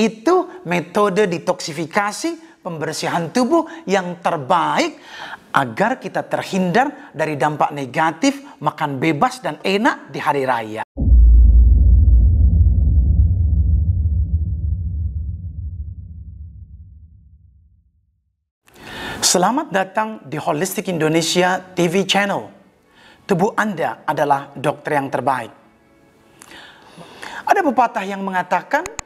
Itu metode detoksifikasi, pembersihan tubuh yang terbaik agar kita terhindar dari dampak negatif makan bebas dan enak di hari raya. Selamat datang di Holistic Indonesia TV channel. Tubuh Anda adalah dokter yang terbaik. Ada pepatah yang mengatakan,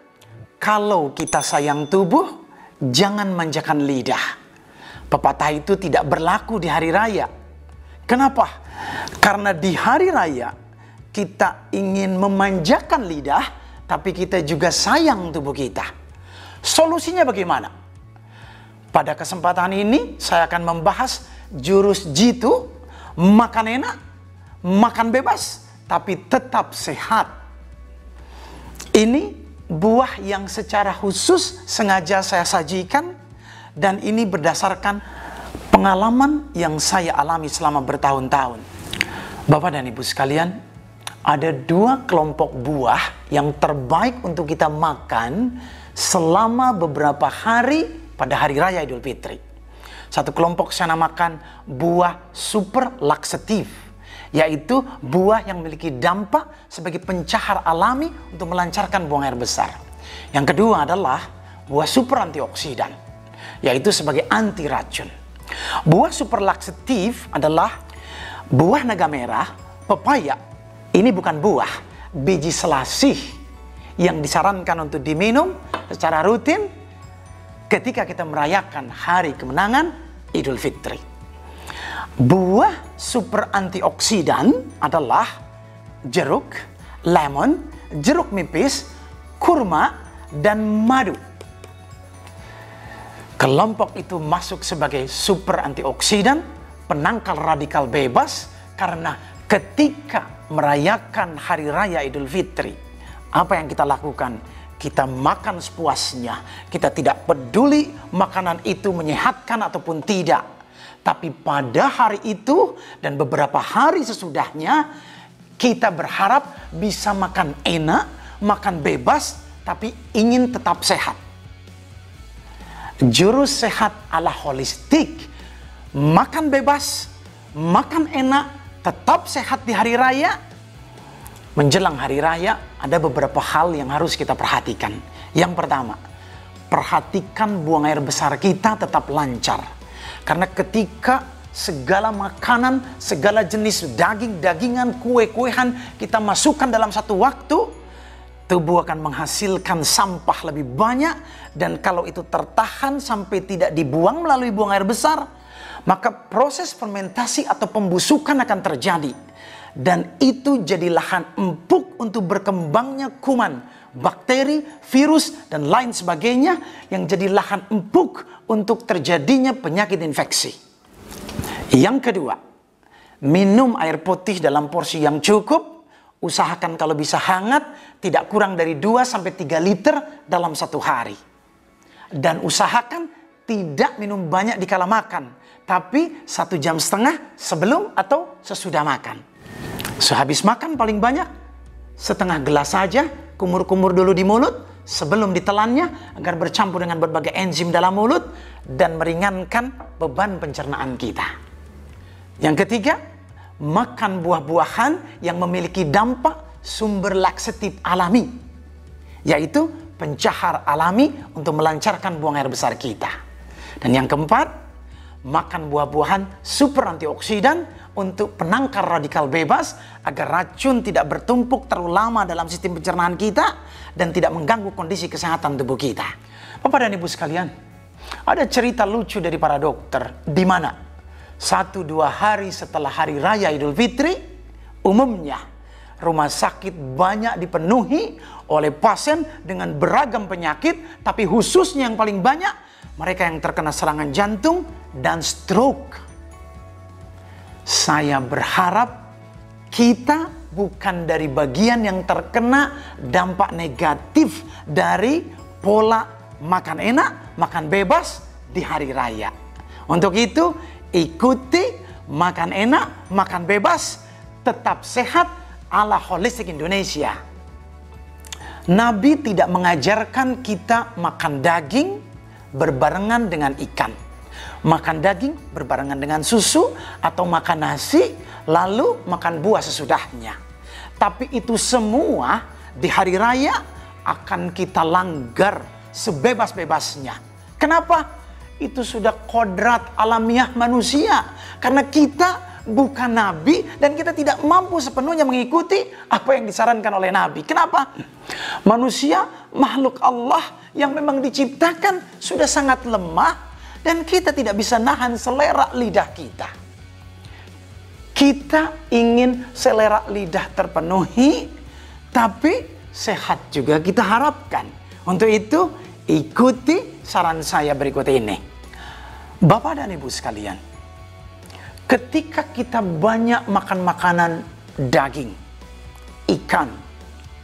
kalau kita sayang tubuh, jangan manjakan lidah. Pepatah itu tidak berlaku di hari raya. Kenapa? Karena di hari raya, kita ingin memanjakan lidah, tapi kita juga sayang tubuh kita. Solusinya bagaimana? Pada kesempatan ini, saya akan membahas jurus jitu, makan enak, makan bebas, tapi tetap sehat. Ini buah yang secara khusus sengaja saya sajikan, dan ini berdasarkan pengalaman yang saya alami selama bertahun-tahun. Bapak dan Ibu sekalian, ada dua kelompok buah yang terbaik untuk kita makan selama beberapa hari pada hari raya Idul Fitri. Satu kelompok saya namakan buah super laksatif, yaitu buah yang memiliki dampak sebagai pencahar alami untuk melancarkan buang air besar. Yang kedua adalah buah super antioksidan, yaitu sebagai anti racun. Buah super laksatif adalah buah naga merah, pepaya. Ini bukan buah, biji selasih yang disarankan untuk diminum secara rutin ketika kita merayakan hari kemenangan Idul Fitri. Buah super antioksidan adalah jeruk, lemon, jeruk nipis, kurma, dan madu. Kelompok itu masuk sebagai super antioksidan, penangkal radikal bebas, karena ketika merayakan hari raya Idul Fitri, apa yang kita lakukan? Kita makan sepuasnya. Kita tidak peduli makanan itu menyehatkan ataupun tidak. Tapi pada hari itu dan beberapa hari sesudahnya, kita berharap bisa makan enak, makan bebas, tapi ingin tetap sehat. Jurus sehat ala holistik, makan bebas, makan enak, tetap sehat di hari raya. Menjelang hari raya, ada beberapa hal yang harus kita perhatikan. Yang pertama, perhatikan buang air besar kita tetap lancar. Karena ketika segala makanan, segala jenis daging-dagingan, kue-kuehan kita masukkan dalam satu waktu, tubuh akan menghasilkan sampah lebih banyak. Dan kalau itu tertahan sampai tidak dibuang melalui buang air besar, maka proses fermentasi atau pembusukan akan terjadi. Dan itu jadi lahan empuk untuk berkembangnya kuman, bakteri, virus, dan lain sebagainya yang jadi lahan empuk untuk terjadinya penyakit infeksi. Yang kedua, minum air putih dalam porsi yang cukup. Usahakan kalau bisa hangat, tidak kurang dari 2-3 liter dalam satu hari. Dan usahakan tidak minum banyak di kala makan, tapi 1,5 jam sebelum atau sesudah makan. Sehabis makan paling banyak setengah gelas saja, kumur-kumur dulu di mulut sebelum ditelannya agar bercampur dengan berbagai enzim dalam mulut dan meringankan beban pencernaan kita. Yang ketiga, makan buah-buahan yang memiliki dampak sumber laksatif alami, yaitu pencahar alami untuk melancarkan buang air besar kita. Dan yang keempat, makan buah-buahan super antioksidan untuk penangkal radikal bebas agar racun tidak bertumpuk terlalu lama dalam sistem pencernaan kita dan tidak mengganggu kondisi kesehatan tubuh kita. Bapak dan Ibu sekalian, ada cerita lucu dari para dokter di mana 1-2 hari setelah hari raya Idul Fitri, umumnya rumah sakit banyak dipenuhi oleh pasien dengan beragam penyakit, tapi khususnya yang paling banyak mereka yang terkena serangan jantung dan stroke. Saya berharap kita bukan dari bagian yang terkena dampak negatif dari pola makan enak, makan bebas di hari raya. Untuk itu, ikuti makan enak, makan bebas, tetap sehat ala Holistic Indonesia. Nabi tidak mengajarkan kita makan daging berbarengan dengan ikan. Makan daging berbarengan dengan susu, atau makan nasi lalu makan buah sesudahnya. Tapi itu semua di hari raya akan kita langgar sebebas-bebasnya. Kenapa? Itu sudah kodrat alamiah manusia. Karena kita bukan nabi dan kita tidak mampu sepenuhnya mengikuti apa yang disarankan oleh nabi. Kenapa? Manusia makhluk Allah yang memang diciptakan sudah sangat lemah dan kita tidak bisa nahan selera lidah kita. Kita ingin selera lidah terpenuhi, tapi sehat juga kita harapkan. Untuk itu, ikuti saran saya berikut ini. Bapak dan Ibu sekalian, ketika kita banyak makan makanan daging, ikan,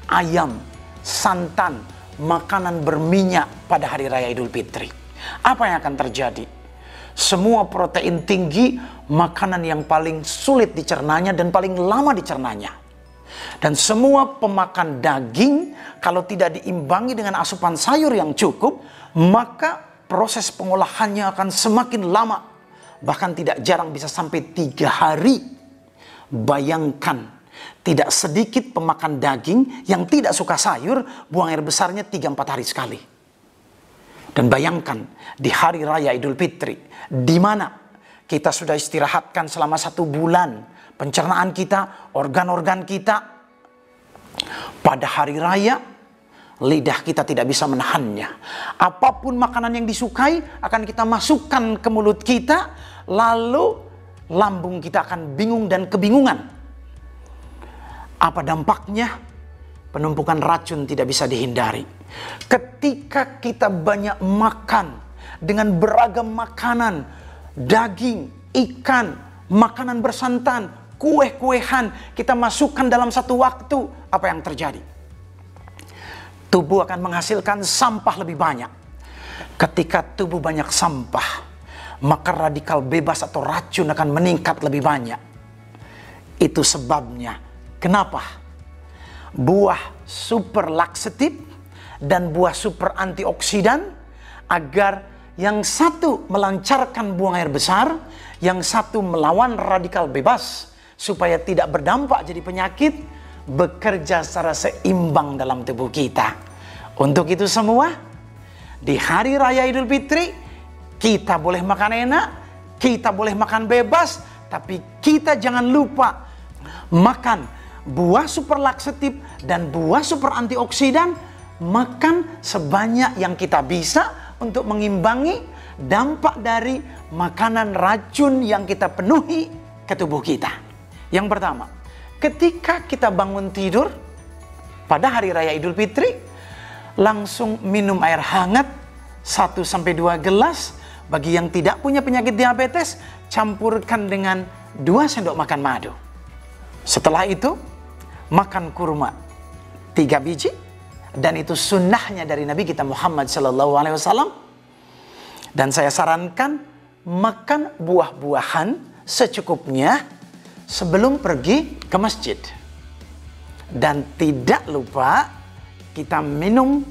ayam, santan, makanan berminyak pada hari raya Idul Fitri, apa yang akan terjadi? Semua protein tinggi, makanan yang paling sulit dicernanya dan paling lama dicernanya. Dan semua pemakan daging, kalau tidak diimbangi dengan asupan sayur yang cukup, maka proses pengolahannya akan semakin lama. Bahkan tidak jarang bisa sampai 3 hari. Bayangkan, tidak sedikit pemakan daging yang tidak suka sayur, buang air besarnya 3-4 hari sekali. Dan bayangkan, di hari raya Idul Fitri, di mana kita sudah istirahatkan selama 1 bulan, pencernaan kita, organ-organ kita, pada hari raya, lidah kita tidak bisa menahannya. Apapun makanan yang disukai akan kita masukkan ke mulut kita, lalu lambung kita akan bingung dan kebingungan. Apa dampaknya? Penumpukan racun tidak bisa dihindari. Ketika kita banyak makan dengan beragam makanan, daging, ikan, makanan bersantan, kue-kuehan, kita masukkan dalam satu waktu, apa yang terjadi? Tubuh akan menghasilkan sampah lebih banyak. Ketika tubuh banyak sampah, maka radikal bebas atau racun akan meningkat lebih banyak. Itu sebabnya kenapa buah super laksatif dan buah super antioksidan, agar yang satu melancarkan buang air besar, yang satu melawan radikal bebas supaya tidak berdampak jadi penyakit, bekerja secara seimbang dalam tubuh kita. Untuk itu semua, di hari raya Idul Fitri, kita boleh makan enak, kita boleh makan bebas, tapi kita jangan lupa makan buah super laksatif dan buah super antioksidan. Makan sebanyak yang kita bisa untuk mengimbangi dampak dari makanan racun yang kita penuhi ke tubuh kita. Yang pertama, ketika kita bangun tidur pada hari raya Idul Fitri, langsung minum air hangat 1-2 gelas. Bagi yang tidak punya penyakit diabetes, campurkan dengan 2 sendok makan madu. Setelah itu, makan kurma 3 biji, dan itu sunnahnya dari Nabi kita Muhammad SAW. Dan saya sarankan makan buah-buahan secukupnya sebelum pergi ke masjid. Dan tidak lupa kita minum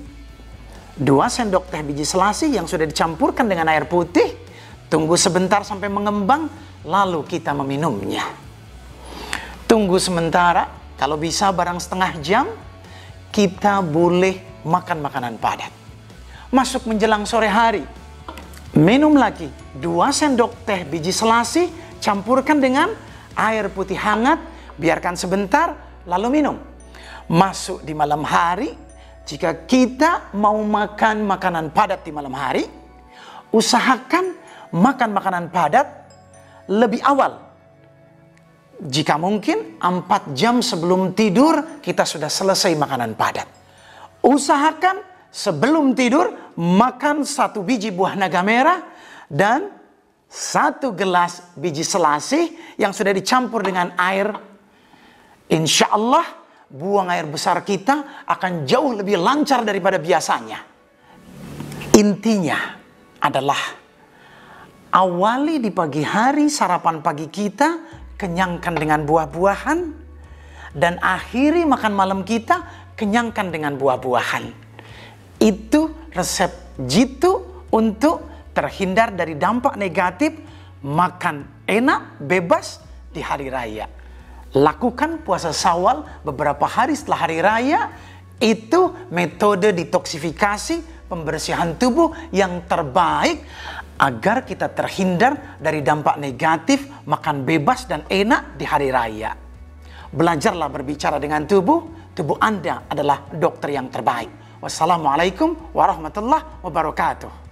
2 sendok teh biji selasi yang sudah dicampurkan dengan air putih. Tunggu sebentar sampai mengembang, lalu kita meminumnya. Tunggu sementara, kalau bisa barang setengah jam, kita boleh makan makanan padat. Masuk menjelang sore hari, minum lagi 2 sendok teh biji selasi, campurkan dengan air putih hangat, biarkan sebentar, lalu minum. Masuk di malam hari, jika kita mau makan makanan padat di malam hari, usahakan makan makanan padat lebih awal. Jika mungkin 4 jam sebelum tidur kita sudah selesai makanan padat. Usahakan sebelum tidur makan 1 biji buah naga merah dan 1 gelas biji selasih yang sudah dicampur dengan air. Insya Allah buang air besar kita akan jauh lebih lancar daripada biasanya. Intinya adalah awali di pagi hari sarapan pagi kita, kenyangkan dengan buah-buahan, dan akhiri makan malam kita kenyangkan dengan buah-buahan. Itu resep jitu untuk terhindar dari dampak negatif makan enak, bebas di hari raya. Lakukan puasa Syawal beberapa hari setelah hari raya. Itu metode detoksifikasi, pembersihan tubuh yang terbaik agar kita terhindar dari dampak negatif makan bebas dan enak di hari raya. Belajarlah berbicara dengan tubuh. Tubuh Anda adalah dokter yang terbaik. Wassalamualaikum warahmatullahi wabarakatuh.